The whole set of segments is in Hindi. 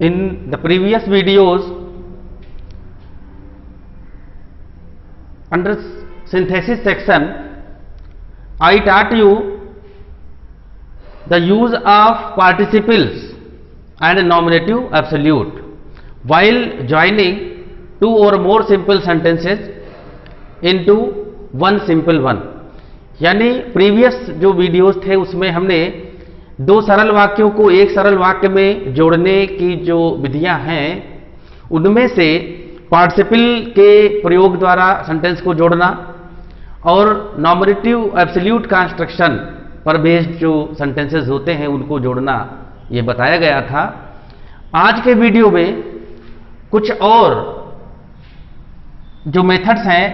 In the previous videos, under synthesis section, I taught you the use of participles and nominative absolute while joining two or more simple sentences into one simple one. यानी प्रीवियस जो वीडियोस थे उसमें हमने दो सरल वाक्यों को एक सरल वाक्य में जोड़ने की जो विधियां हैं उनमें से पार्टिसिपल के प्रयोग द्वारा सेंटेंस को जोड़ना और नॉमिनेटिव एब्सोल्यूट कंस्ट्रक्शन पर बेस्ड जो सेंटेंसेस होते हैं उनको जोड़ना ये बताया गया था। आज के वीडियो में कुछ और जो मेथड्स हैं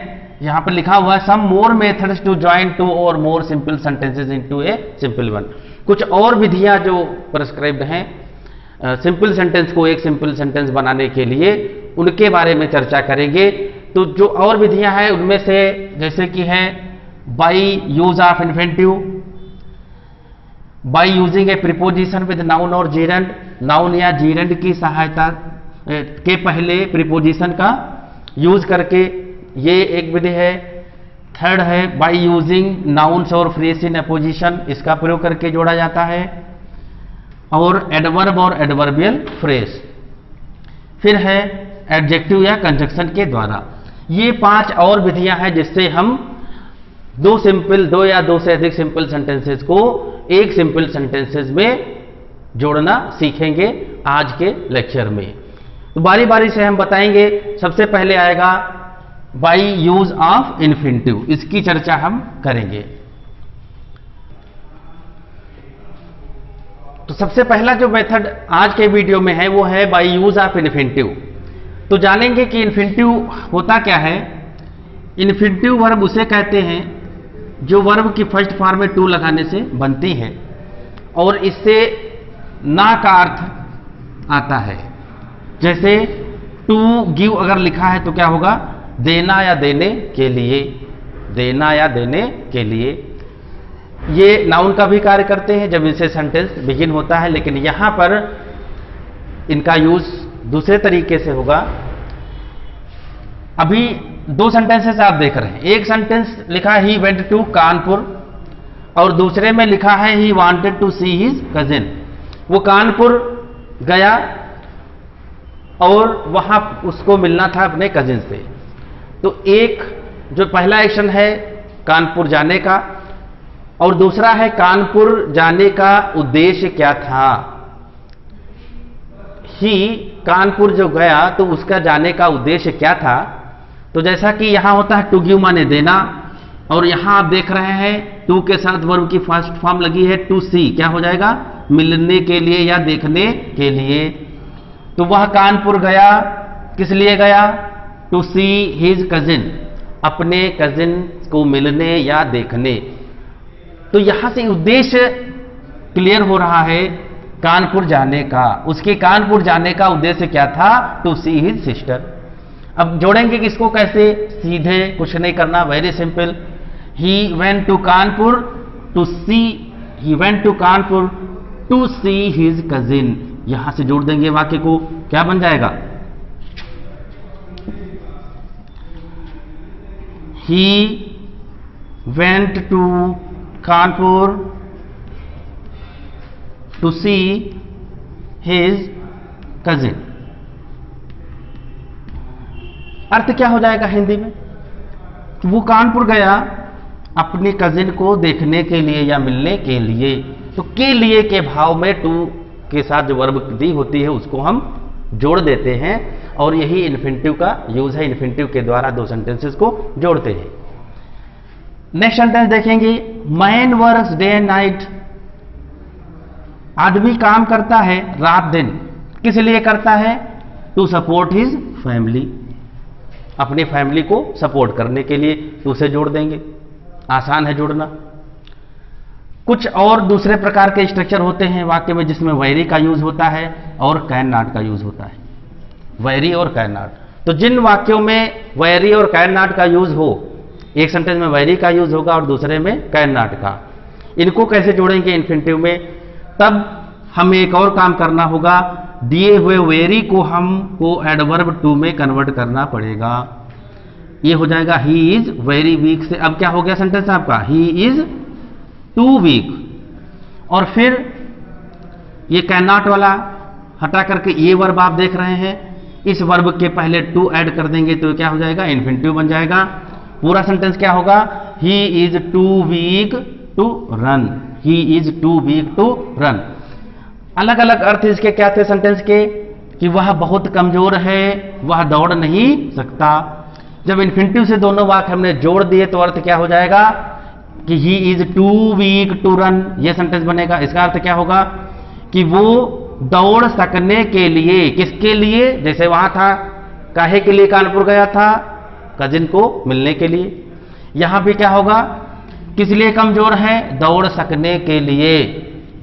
यहां पर लिखा हुआ है सम मोर मेथड्स टू जॉइन टू और more simple sentences into a simple one. कुछ और विधियां जो प्रिस्क्राइब्ड हैं सिंपल सेंटेंस को एक सिंपल सेंटेंस बनाने के लिए, उनके बारे में चर्चा करेंगे। तो जो और विधियां हैं उनमें से जैसे कि है by use of infinitive, bye using a preposition with noun और जीरेंड, नाउन या जीरेंड की सहायता के पहले प्रीपोजिशन का यूज करके, ये एक विधि है। थर्ड है बाय यूजिंग नाउन्स और फ्रेज इन अपोजिशन, इसका प्रयोग करके जोड़ा जाता है। और एडवर्ब और एडवर्बियल फ्रेज। फिर है एडजेक्टिव या कंजक्शन के द्वारा। ये 5 और विधियां हैं जिससे हम दो या दो से अधिक सिंपल सेंटेंसेस को एक सिंपल सेंटेंसेस में जोड़ना सीखेंगे आज के लेक्चर में। तो बारी बारी से हम बताएंगे। सबसे पहले आएगा बाय यूज ऑफ इन्फिनेटिव, इसकी चर्चा हम करेंगे। तो सबसे पहला जो मेथड आज के वीडियो में है वो है बाय यूज ऑफ इन्फिनेटिव। तो जानेंगे कि इन्फिनेटिव होता क्या है। इन्फिनेटिव वर्ब उसे कहते हैं जो वर्ब की फर्स्ट फॉर्म में टू लगाने से बनती है और इससे ना का अर्थ आता है। जैसे टू गिव अगर लिखा है तो क्या होगा, देना या देने के लिए, देना या देने के लिए। ये नाउन का भी कार्य करते हैं जब इनसे सेंटेंस बिगिन होता है, लेकिन यहां पर इनका यूज दूसरे तरीके से होगा। अभी 2 सेंटेंसेस आप देख रहे हैं। एक सेंटेंस लिखा है ही वेंट टू कानपुर और दूसरे में लिखा है he wanted to see his cousin. वो कानपुर गया और वहां उसको मिलना था अपने कजिन से। तो एक जो पहला एक्शन है कानपुर जाने का और दूसरा है कानपुर जाने का उद्देश्य क्या था। ही कानपुर जो गया तो उसका जाने का उद्देश्य क्या था। तो जैसा कि यहां होता है टू गिव माने देना और यहां आप देख रहे हैं टू के साथ वर्ब की फर्स्ट फॉर्म लगी है टू सी, क्या हो जाएगा, मिलने के लिए या देखने के लिए। तो वह कानपुर गया, किस लिए गया, टू सी हिज कजिन, अपने कजिन को मिलने या देखने। तो यहां से उद्देश्य क्लियर हो रहा है कानपुर जाने का। उसके कानपुर जाने का उद्देश्य क्या था, टू सी हिज सिस्टर। अब जोड़ेंगे किसको कैसे, सीधे कुछ नहीं करना, very simple. He went to Kanpur to see, he went to Kanpur to see his cousin. यहां से जोड़ देंगे वाक्य को, क्या बन जाएगा, he went to Kanpur to see his cousin. अर्थ क्या हो जाएगा हिंदी में, वो कानपुर गया अपनी कजिन को देखने के लिए या मिलने के लिए। तो के लिए के भाव में टू के साथ जो वर्ब दी होती है उसको हम जोड़ देते हैं और यही इन्फिनेटिव का यूज है। इन्फिनेटिव के द्वारा दो सेंटेंसेस को जोड़ते हैं। नेक्स्ट सेंटेंस देखेंगे, man works day and night. आदमी काम करता है रात दिन, किस लिए करता है, टू सपोर्ट हिज फैमिली, अपनी फैमिली को सपोर्ट करने के लिए। टू से जोड़ देंगे, आसान है जोड़ना। कुछ और दूसरे प्रकार के स्ट्रक्चर होते हैं वाक्य में जिसमें वेरी का यूज होता है और कैन नॉट का यूज होता है, वेरी और कैन नॉट। तो जिन वाक्यों में वेरी और कैन नॉट का यूज हो, एक सेंटेंस में वेरी का यूज होगा और दूसरे में कैन नॉट का, इनको कैसे जोड़ेंगे इन्फिनेटिव में, तब हमें एक और काम करना होगा। दिए हुए वेरी को हमको एडवर्ब टू में कन्वर्ट करना पड़ेगा। ये हो जाएगा ही इज वेरी वीक से। अब क्या हो गया सेंटेंस आपका, ही इज टू वीक। और फिर ये कैन नॉट वाला हटा करके ये वर्ब आप देख रहे हैं, इस वर्ब के पहले टू ऐड कर देंगे तो क्या हो जाएगा, इन्फिनिटिव बन जाएगा। पूरा सेंटेंस क्या होगा, he is too weak to run, he is too weak to run. अलग अलग अर्थ इसके क्या थे सेंटेंस के, कि वह बहुत कमजोर है, वह दौड़ नहीं सकता। जब इन्फिनिटिव से दोनों वाक्य हमने जोड़ दिए तो अर्थ क्या हो जाएगा कि he is too weak to run, यह सेंटेंस बनेगा। इसका अर्थ क्या होगा कि वो दौड़ सकने के लिए, किसके लिए, जैसे वहां था काहे के लिए कानपुर गया था, कजिन को मिलने के लिए। यहां भी क्या होगा, किस लिए कमजोर है, दौड़ सकने के लिए।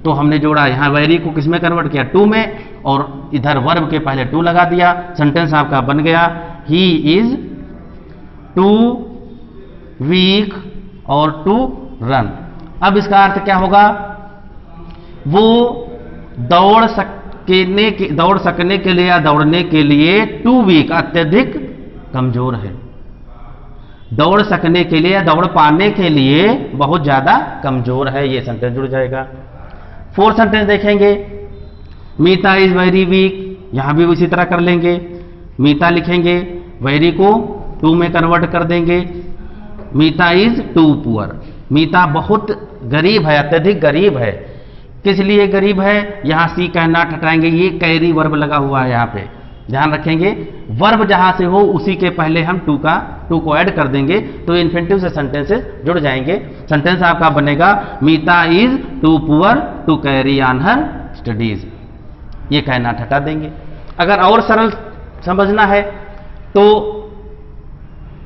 तो हमने जोड़ा यहां वेरी को किस में कन्वर्ट किया, टू में, और इधर वर्ब के पहले टू लगा दिया। सेंटेंस आपका बन गया ही इज टू वीक और टू रन। अब इसका अर्थ क्या होगा, वो दौड़ सकने के लिए या दौड़ने के लिए टू वीक अत्यधिक कमजोर है। दौड़ सकने के लिए या दौड़ पाने के लिए बहुत ज्यादा कमजोर है, ये सेंटेंस जुड़ जाएगा। फोर्थ सेंटेंस देखेंगे, मीता इज वेरी वीक, यहां भी उसी तरह कर लेंगे। मीता लिखेंगे, वेरी को टू में कन्वर्ट कर देंगे। मीता इज टू पुअर, मीता बहुत गरीब है, अत्यधिक गरीब है। किस लिए गरीब है, यहां सी कहना हटाएंगे, ये कैरी वर्ब लगा हुआ है, यहां पे ध्यान रखेंगे। वर्ब जहां से हो उसी के पहले हम टू को ऐड कर देंगे तो इन्फिनिटिव से सेंटेंसेस जुड़ जाएंगे। सेंटेंस आपका बनेगा Meeta is too poor to carry on her studies, ये कहना हटा देंगे। अगर और सरल समझना है तो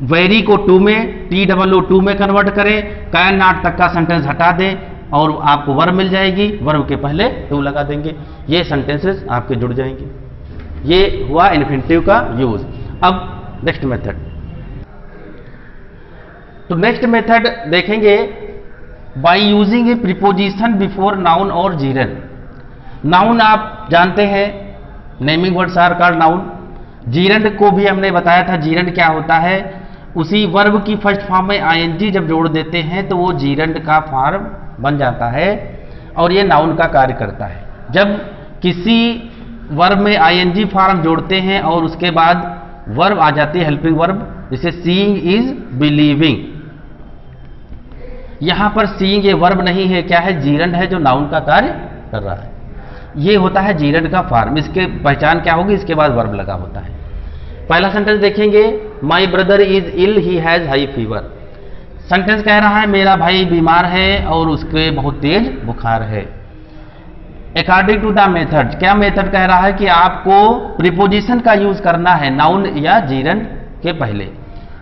वेरी को टू में, TOO में कन्वर्ट करें, कैन नॉट तक का सेंटेंस हटा दें और आपको वर्ब मिल जाएगी, वर्ब के पहले टू लगा देंगे, ये सेंटेंसेस आपके जुड़ जाएंगे। ये हुआ इन्फिनिटिव का यूज। अब नेक्स्ट मेथड, तो नेक्स्ट मेथड देखेंगे by using a preposition before noun और जीरन। नाउन आप जानते हैं, naming words are called noun. Gerund को भी हमने बताया था, जीरन क्या होता है, उसी वर्ब की फर्स्ट फॉर्म में ING जब जोड़ देते हैं तो वो जीरन का फॉर्म बन जाता है और ये नाउन का कार्य करता है। जब किसी वर्ब में ING फॉर्म जोड़ते हैं और उसके बाद वर्ब आ जाती है हेल्पिंग वर्ब, जैसे सीइंग इज बिलीविंग, यहां पर सीइंग ये वर्ब नहीं है, क्या है, जीरन है जो नाउन का कार्य कर रहा है। ये होता है जीरन का फॉर्म। इसके पहचान क्या होगी, इसके बाद वर्ब लगा होता है। पहला सेंटेंस देखेंगे, my brother is ill, he has high fever. Sentence कह रहा है मेरा भाई बीमार है और उसके बहुत तेज बुखार है। अकॉर्डिंग टू द मेथड, क्या मेथड कह रहा है कि आपको प्रीपोजिशन का यूज करना है नाउन या जीरन के पहले।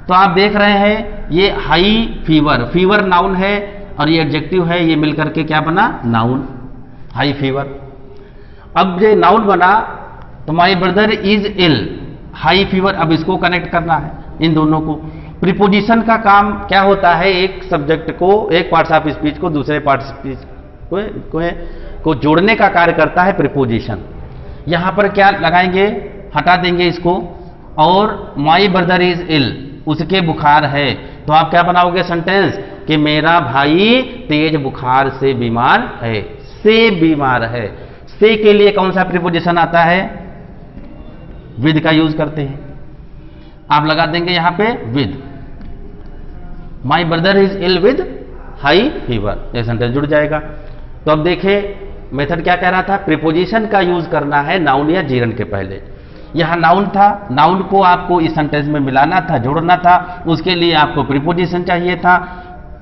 तो आप देख रहे हैं ये हाई फीवर, फीवर नाउन है और ये एडजेक्टिव है, ये मिलकर के क्या बना, नाउन, हाई फीवर। अब ये नाउन बना तो my brother is ill, high fever, अब इसको कनेक्ट करना है इन दोनों को। प्रीपोजिशन का काम क्या होता है, एक सब्जेक्ट को, एक पार्ट्स ऑफ स्पीच को दूसरे पार्ट्स ऑफ स्पीच को जोड़ने का कार्य करता है प्रीपोजिशन। यहां पर क्या लगाएंगे, हटा देंगे इसको, और माई ब्रदर इज इल, उसके बुखार है, तो आप क्या बनाओगे सेंटेंस कि मेरा भाई तेज बुखार से बीमार है, से बीमार है। से के लिए कौन सा प्रीपोजिशन आता है, विद का यूज करते हैं, आप लगा देंगे यहां पे with. My brother is ill with high fever, यह सेंटेंस जुड़ जाएगा। तो अब देखें मेथड क्या कह रहा था, प्रीपोजिशन का यूज करना है नाउन या जीरन के पहले। यहां नाउन था, नाउन को आपको इस सेंटेंस में मिलाना था, जोड़ना था, उसके लिए आपको प्रीपोजिशन चाहिए था।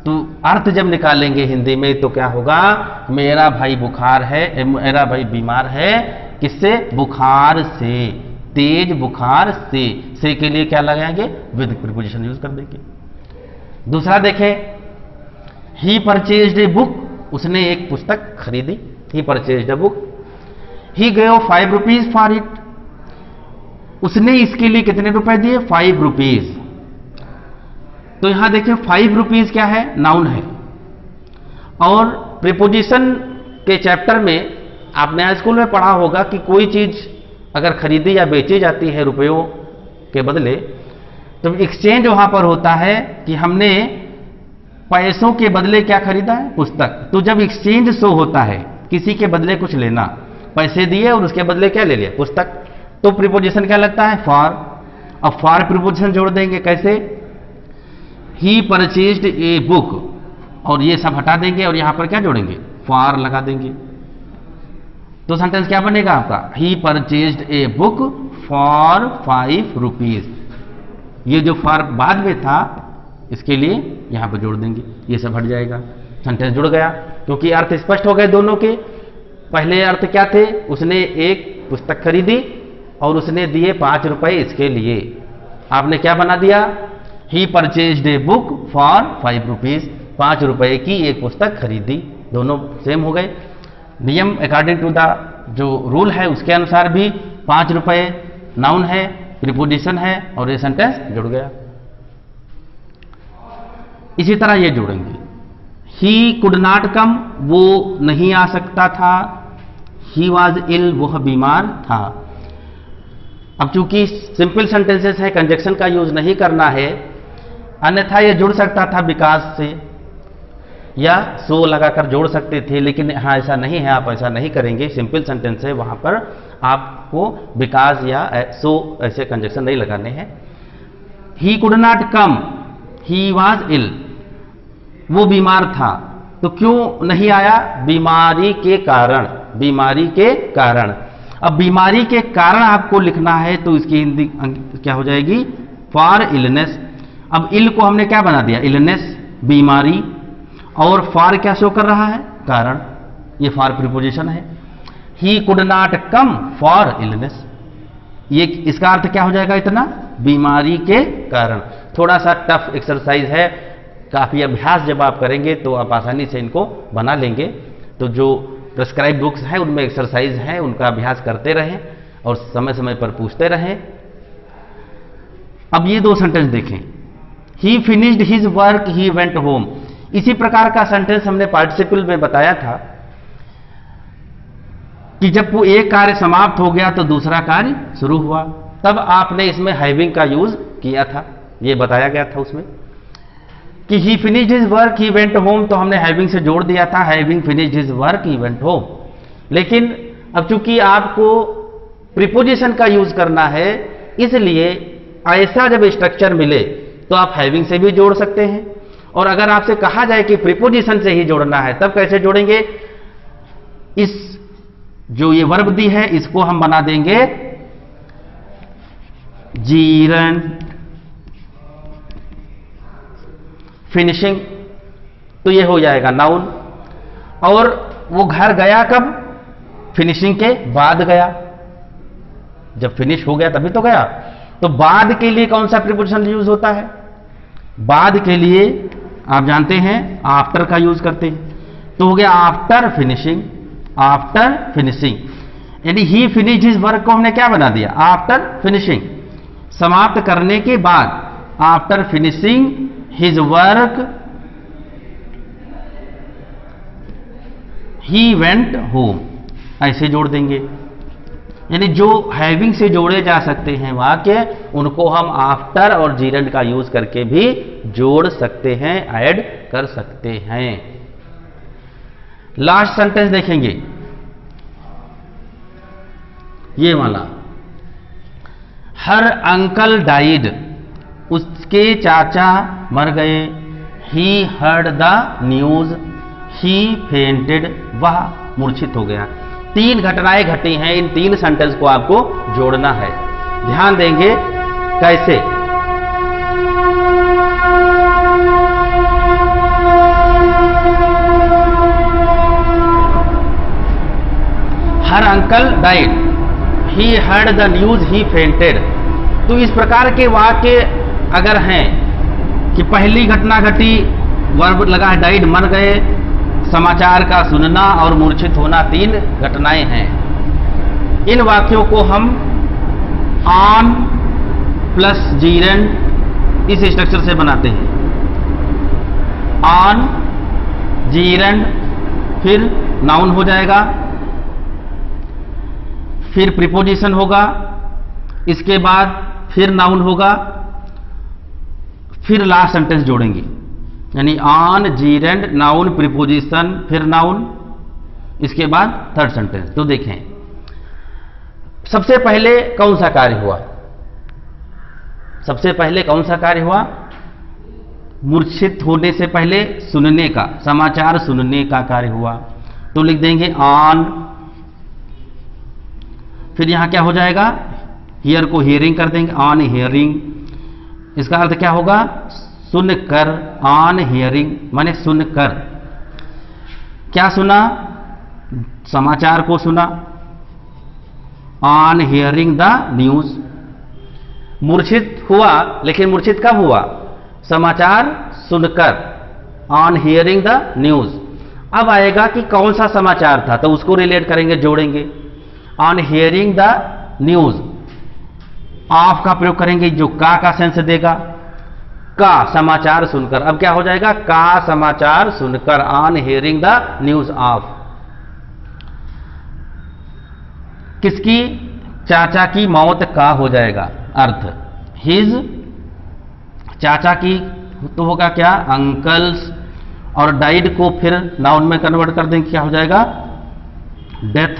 तो अर्थ जब निकालेंगे हिंदी में तो क्या होगा, मेरा भाई बुखार है, मेरा भाई बीमार है, किससे, बुखार से, तेज बुखार से के लिए क्या लगाएंगे, विद प्रीपोजिशन यूज कर देंगे। दूसरा देखें, ही परचेज्ड ए बुक, उसने एक पुस्तक खरीदी, he purchased a book. He gave 5 rupees for it, उसने इसके लिए कितने रुपए दिए, 5 रुपीज। तो यहां देखिए 5 रुपीज क्या है, नाउन है। और प्रीपोजिशन के चैप्टर में आपने स्कूल में पढ़ा होगा कि कोई चीज अगर खरीदी या बेची जाती है रुपयों के बदले, तो एक्सचेंज वहां पर होता है कि हमने पैसों के बदले क्या खरीदा है, पुस्तक। तो जब एक्सचेंज शो होता है, किसी के बदले कुछ लेना, पैसे दिए और उसके बदले क्या ले लिया, पुस्तक, तो प्रीपोजिशन क्या लगता है, फॉर। अब फॉर प्रीपोजिशन जोड़ देंगे कैसे, ही परचेज्ड ए बुक, और ये सब हटा देंगे और यहां पर क्या जोड़ेंगे, फॉर लगा देंगे। तो सेंटेंस क्या बनेगा आपका, he purchased a book for 5 rupees. ये जो फॉर बाद में था, इसके लिए यहां पर जोड़ देंगे, ये सब हट जाएगा, सेंटेंस जुड़ गया। क्योंकि अर्थ स्पष्ट हो गए दोनों के। पहले अर्थ क्या थे, उसने एक पुस्तक खरीदी और उसने दिए 5 रुपए इसके लिए। आपने क्या बना दिया, he purchased a book for 5 rupees, 5 रुपए की एक पुस्तक खरीदी। दोनों सेम हो गए। नियम अकॉर्डिंग टू द जो रूल है उसके अनुसार भी 5 रुपए नाउन है, प्रीपोजिशन है, और ये सेंटेंस जुड़ गया। इसी तरह ये जोड़ेंगे, ही कुड नॉट कम, वो नहीं आ सकता था, ही वॉज इल, वह बीमार था। अब चूंकि सिंपल सेंटेंसेस है, कंजक्शन का यूज नहीं करना है, अन्यथा ये जुड़ सकता था बिकॉज से, या सो लगाकर जोड़ सकते थे, लेकिन हाँ ऐसा नहीं है, आप ऐसा नहीं करेंगे। सिंपल सेंटेंस है, वहां पर आपको बिकॉज या सो ऐसे कंजक्शन नहीं लगाने हैं। He could not come, he was ill, वो बीमार था। तो क्यों नहीं आया, बीमारी के कारण, बीमारी के कारण। अब बीमारी के कारण आपको लिखना है, तो इसकी हिंदी क्या हो जाएगी, फॉर इलनेस। अब इल को हमने क्या बना दिया, इलनेस, बीमारी, और फॉर क्या शो कर रहा है, कारण। ये फॉर प्रीपोजिशन है। ही could not come for illness, ये इसका अर्थ क्या हो जाएगा, इतना, बीमारी के कारण। थोड़ा सा टफ एक्सरसाइज है, काफी अभ्यास जब आप करेंगे तो आप आसानी से इनको बना लेंगे। तो जो प्रिस्क्राइब बुक्स है उनमें एक्सरसाइज है, उनका अभ्यास करते रहें और समय समय पर पूछते रहें। अब ये 2 सेंटेंस देखें, ही finished his work, he went home. इसी प्रकार का सेंटेंस हमने पार्टिसिपल में बताया था कि जब वो एक कार्य समाप्त हो गया तो दूसरा कार्य शुरू हुआ, तब आपने इसमें हैविंग का यूज किया था, ये बताया गया था उसमें कि ही finished his work, he went home, तो हमने हैविंग से जोड़ दिया था, having finished his work, he went home. लेकिन अब चूंकि आपको प्रीपोजिशन का यूज करना है, इसलिए ऐसा जब स्ट्रक्चर मिले तो आप हैविंग से भी जोड़ सकते हैं। और अगर आपसे कहा जाए कि प्रीपोजिशन से ही जोड़ना है, तब कैसे जोड़ेंगे, इस जो ये वर्ब दी है इसको हम बना देंगे जीरन फिनिशिंग, तो ये हो जाएगा नाउन। और वो घर गया कब, फिनिशिंग के बाद गया, जब फिनिश हो गया तभी तो गया। तो बाद के लिए कौन सा प्रीपोजिशन यूज होता है, बाद के लिए आप जानते हैं आफ्टर का यूज करते हैं। तो हो गया आफ्टर फिनिशिंग, आफ्टर फिनिशिंग, यानी ही फिनिश्ड हिज वर्क को हमने क्या बना दिया, आफ्टर फिनिशिंग, समाप्त करने के बाद, after finishing his work he went home, ऐसे जोड़ देंगे। यानी जो हैविंग से जोड़े जा सकते हैं वाक्य, उनको हम आफ्टर और जीरंड का यूज करके भी जोड़ सकते हैं, ऐड कर सकते हैं। लास्ट सेंटेंस देखेंगे, ये वाला, हर अंकल डाइड, उसके चाचा मर गए, he heard the news, he fainted, वह मूर्छित हो गया। 3 घटनाएं घटी हैं, इन 3 सेंटेंस को आपको जोड़ना है। ध्यान देंगे कैसे, हर uncle died, he heard the news, he fainted. तो इस प्रकार के वाक्य अगर हैं कि पहली घटना घटी, वर्ब लगा है डाइड, मर गए, समाचार का सुनना और मूर्छित होना, 3 घटनाएं हैं। इन वाक्यों को हम ऑन प्लस जीरंड इस स्ट्रक्चर से बनाते हैं, ऑन जीरंड, फिर नाउन हो जाएगा, फिर प्रीपोजिशन होगा, इसके बाद फिर नाउन होगा, फिर लास्ट सेंटेंस जोड़ेंगे, यानी ऑन जीरेंड नाउन प्रीपोजिशन फिर नाउन, इसके बाद थर्ड सेंटेंस। तो देखें सबसे पहले कौन सा कार्य हुआ, सबसे पहले कौन सा कार्य हुआ, मूर्छित होने से पहले सुनने का, समाचार सुनने का कार्य हुआ। तो लिख देंगे ऑन, फिर यहां क्या हो जाएगा, हियर को हियरिंग कर देंगे, ऑन हियरिंग। इसका अर्थ क्या होगा, सुनकर, ऑन हियरिंग माने सुनकर। क्या सुना, समाचार को सुना, ऑन हियरिंग द न्यूज। मूर्छित हुआ, लेकिन मूर्छित कब हुआ, समाचार सुनकर, ऑन हियरिंग द न्यूज। अब आएगा कि कौन सा समाचार था, तो उसको रिलेट करेंगे, जोड़ेंगे, on hearing the news. Of का प्रयोग करेंगे जो का सेंस देगा, का समाचार सुनकर। अब क्या हो जाएगा, का समाचार सुनकर, on hearing the news of. किसकी, चाचा की मौत का हो जाएगा अर्थ, हिज, चाचा की तो होगा क्या, अंकल्स, और डाइड को फिर नाउन में कन्वर्ट कर देंगे, क्या हो जाएगा, डेथ।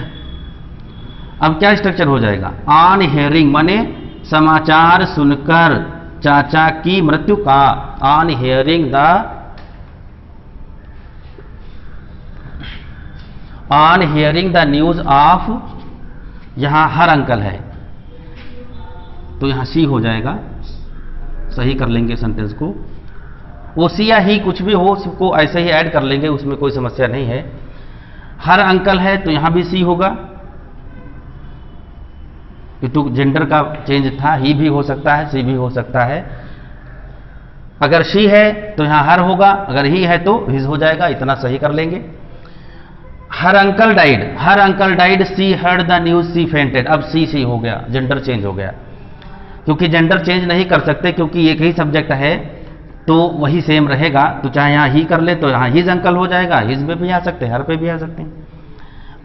अब क्या स्ट्रक्चर हो जाएगा, ऑन हियरिंग माने समाचार सुनकर चाचा की मृत्यु का, on hearing the, on hearing the news of, यहां हर अंकल है तो यहां सी हो जाएगा, सही कर लेंगे सेंटेंस को। वो सी या ही कुछ भी हो, उसको ऐसे ही ऐड कर लेंगे, उसमें कोई समस्या नहीं है। हर अंकल है तो यहां भी सी होगा, तो जेंडर का चेंज था, ही भी हो सकता है, सी भी हो सकता है। अगर शी है तो यहां हर होगा, अगर ही है तो हिज हो जाएगा, इतना सही कर लेंगे। Her uncle died, her uncle died, she heard the news, she fainted. अब सी हो गया, जेंडर चेंज हो गया, क्योंकि जेंडर चेंज नहीं कर सकते, क्योंकि एक ही सब्जेक्ट है तो वही सेम रहेगा। तो चाहे यहां ही कर ले तो यहां हिज अंकल हो जाएगा, हिज पे भी आ सकते हैं, हर पे भी आ सकते हैं।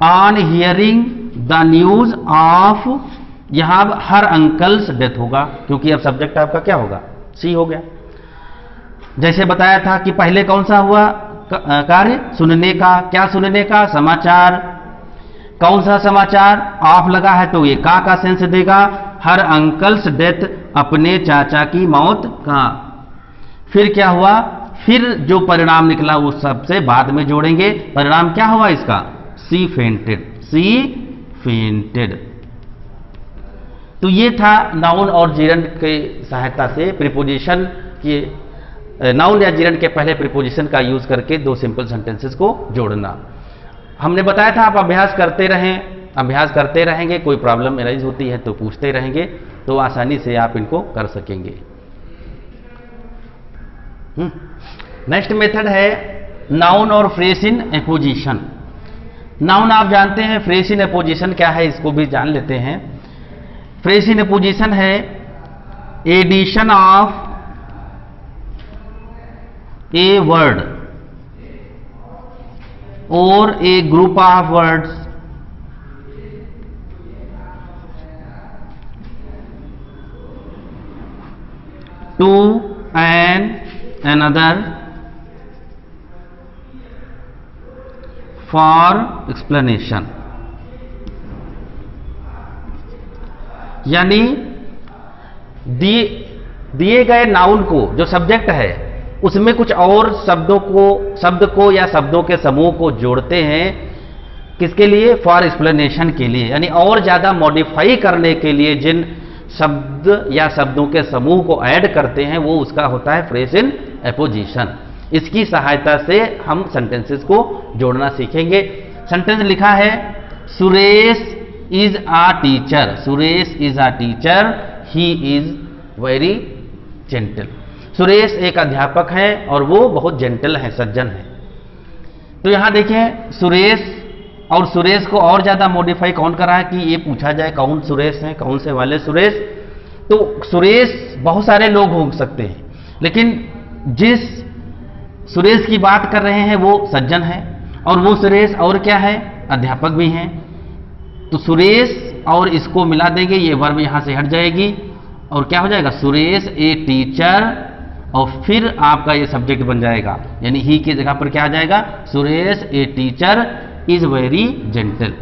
On hearing the news of, यहां अब हर अंकल्स डेथ होगा, क्योंकि अब सब्जेक्ट आपका क्या होगा, सी हो गया। जैसे बताया था कि पहले कौन सा हुआ कार्य, सुनने का, क्या सुनने का, समाचार। कौन सा समाचार, ऑफ लगा है तो ये का सेंस देगा, हर अंकल्स डेथ, अपने चाचा की मौत का। फिर क्या हुआ, फिर जो परिणाम निकला वो सबसे बाद में जोड़ेंगे। परिणाम क्या हुआ इसका, सी फेंटेड, सी फेंटेड। तो ये था नाउन और जीरंड के सहायता से प्रीपोजिशन के, नाउन या जीरंड के पहले प्रीपोजिशन का यूज करके दो सिंपल सेंटेंसेस को जोड़ना। हमने बताया था आप अभ्यास करते रहें, अभ्यास करते रहेंगे, कोई प्रॉब्लम एराइज होती है तो पूछते रहेंगे, तो आसानी से आप इनको कर सकेंगे। नेक्स्ट मेथड है नाउन और फ्रेज इन एपोजिशन। नाउन आप जानते हैं, फ्रेज इन एपोजिशन क्या है इसको भी जान लेते हैं। फ्रेज इन एपोजिशन है एडिशन ऑफ ए वर्ड और a group of words to an another for explanation। यानी दिए गए नाउन को, जो सब्जेक्ट है, उसमें कुछ और शब्द को या शब्दों के समूह को जोड़ते हैं, किसके लिए, फॉर एक्सप्लेनेशन के लिए, यानी और ज्यादा मॉडिफाई करने के लिए जिन शब्द या शब्दों के समूह को ऐड करते हैं, वो उसका होता है फ्रेज इन एपोजिशन। इसकी सहायता से हम सेंटेंसेस को जोड़ना सीखेंगे। सेंटेंस लिखा है, Suresh is a teacher, Suresh is a teacher, he is very gentle. Suresh एक अध्यापक है और वो बहुत जेंटल है, सज्जन है। तो यहां देखें सुरेश, और सुरेश को और ज्यादा मॉडिफाई कौन करा है कि ये पूछा जाए कौन सुरेश है, कौन से वाले सुरेश। तो सुरेश बहुत सारे लोग हो सकते हैं, लेकिन जिस सुरेश की बात कर रहे हैं वो सज्जन है, और वो सुरेश और क्या है, अध्यापक भी हैं। तो सुरेश और इसको मिला देंगे, ये वर्ब यहां से हट जाएगी और क्या हो जाएगा, सुरेश ए टीचर, और फिर आपका ये सब्जेक्ट बन जाएगा, यानी ही की जगह पर क्या आ जाएगा, Suresh a teacher is very gentle,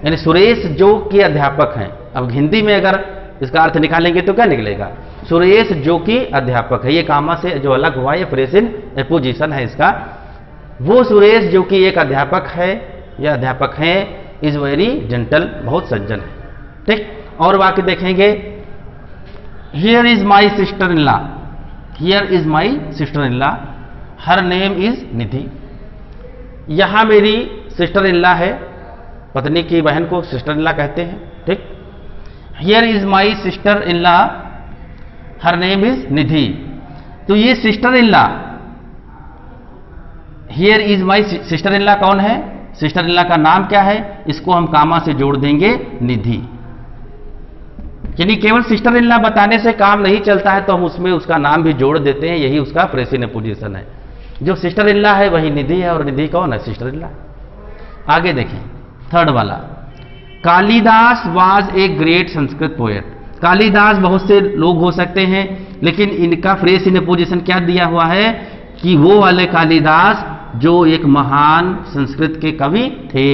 यानी सुरेश जो कि अध्यापक हैं। अब हिंदी में अगर इसका अर्थ निकालेंगे तो क्या निकलेगा, सुरेश जो कि अध्यापक है, ये कामा से जो अलग हुआ, ये फ्रेज इन एपोजिशन है इसका। वो सुरेश जो कि एक अध्यापक है या अध्यापक हैं, इज वेरी जेंटल, बहुत सज्जन है। ठीक, और वाक्य देखेंगे, here is my sister in law, here is my sister in law, her name is Nidhi. यहां मेरी सिस्टर इन लॉ है, पत्नी की बहन को सिस्टर इन लॉ कहते हैं। ठीक, here is my sister in law, her name is Nidhi. तो ये sister in law, here is my sister in law कौन है, सिस्टर इन लॉ का नाम क्या है, इसको हम कामा से जोड़ देंगे निधि। यानी केवल सिस्टर इन लॉ बताने से काम नहीं चलता है, तो हम उसमें उसका नाम भी जोड़ देते हैं, यही उसका प्रेजेंट एपोजिशन है। जो सिस्टर इन लॉ है वही निधि है, और निधि कौन है, सिस्टर इन लॉ। आगे देखिए थर्ड वाला, Kalidas was a great Sanskrit poet. Kalidas बहुत से लोग हो सकते हैं, लेकिन इनका फ्रेज इन पोजीशन क्या दिया हुआ है कि वो वाले कालिदास जो एक महान संस्कृत के कवि थे।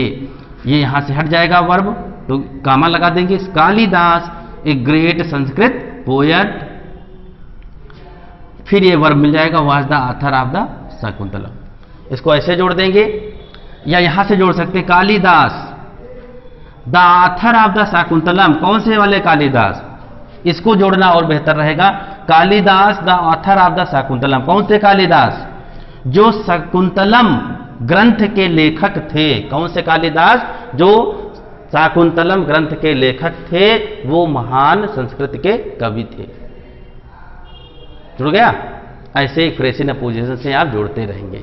ये यहां से हट जाएगा वर्ब, तो कामा लगा देंगे, Kalidas a great Sanskrit poet, फिर ये वर्ब मिल जाएगा, was the author of the Shakuntalam. इसको ऐसे जोड़ देंगे, या यहां से जोड़ सकते हैं, Kalidas the author of the Shakuntalam. कौन से वाले कालिदास, इसको जोड़ना और बेहतर रहेगा, Kalidas the author of the Shakuntalam. कौन से कालिदास, जो शकुंतलम ग्रंथ के लेखक थे। कौन से कालिदास, जो शकुंतलम ग्रंथ के लेखक थे, वो महान संस्कृत के कवि थे। जुड़ गया, ऐसे एक फ्रेज इन पोजीशन से आप जोड़ते रहेंगे।